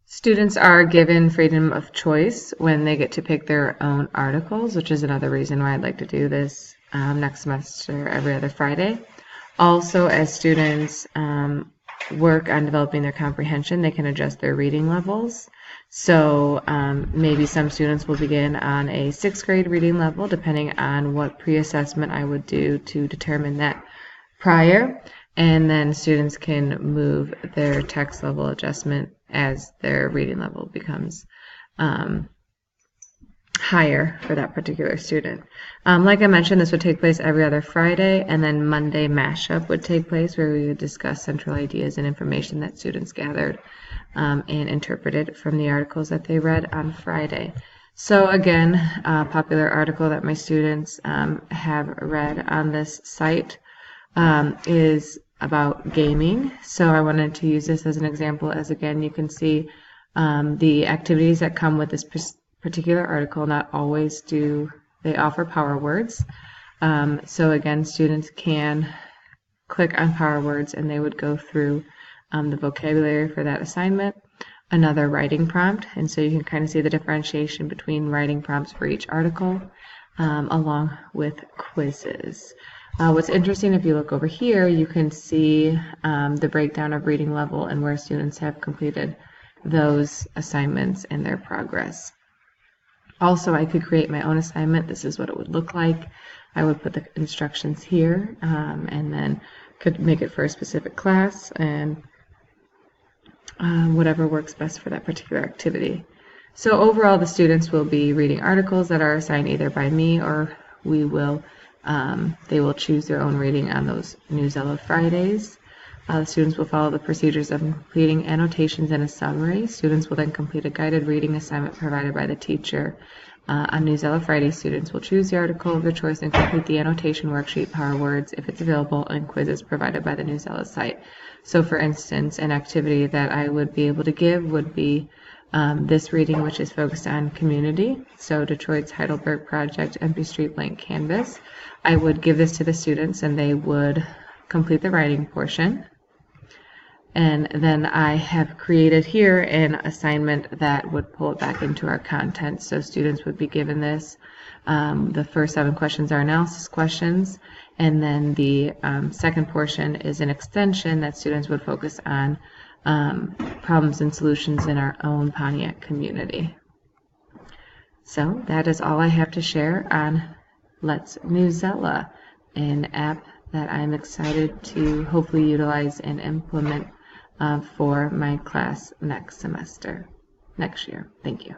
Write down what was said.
Students are given freedom of choice when they get to pick their own articles, which is another reason why I'd like to do this next semester every other Friday. Also, as students work on developing their comprehension, they can adjust their reading levels. So maybe some students will begin on a 6th grade reading level, depending on what pre-assessment I would do to determine that prior. And then students can move their text level adjustment as their reading level becomes higher for that particular student. Like I mentioned, this would take place every other Friday, and then Monday mashup would take place where we would discuss central ideas and information that students gathered and interpreted from the articles that they read on Friday. So again, a popular article that my students have read on this site is about gaming. So I wanted to use this as an example, as again you can see the activities that come with this particular article. Not always do they offer power words. So again, students can click on power words and they would go through the vocabulary for that assignment. Another writing prompt, and so you can kind of see the differentiation between writing prompts for each article along with quizzes. What's interesting, if you look over here, you can see the breakdown of reading level and where students have completed those assignments and their progress. Also, I could create my own assignment. This is what it would look like. I would put the instructions here and then could make it for a specific class and whatever works best for that particular activity. So overall, the students will be reading articles that are assigned either by me or they will choose their own reading on those Newsela Fridays. The students will follow the procedures of completing annotations and a summary. Students will then complete a guided reading assignment provided by the teacher. On Newsela Friday, students will choose the article of their choice and complete the annotation worksheet, power words, if it's available, and quizzes provided by the Newsela site. So for instance, an activity that I would be able to give would be this reading, which is focused on community. So Detroit's Heidelberg Project, Empty Street Blank Canvas. I would give this to the students and they would complete the writing portion. And then I have created here an assignment that would pull it back into our content. So students would be given this. The first 7 questions are analysis questions. And then the second portion is an extension that students would focus on problems and solutions in our own Pontiac community. So that is all I have to share on Let's Newsela, an app that I'm excited to hopefully utilize and implement for my class next year. Thank you.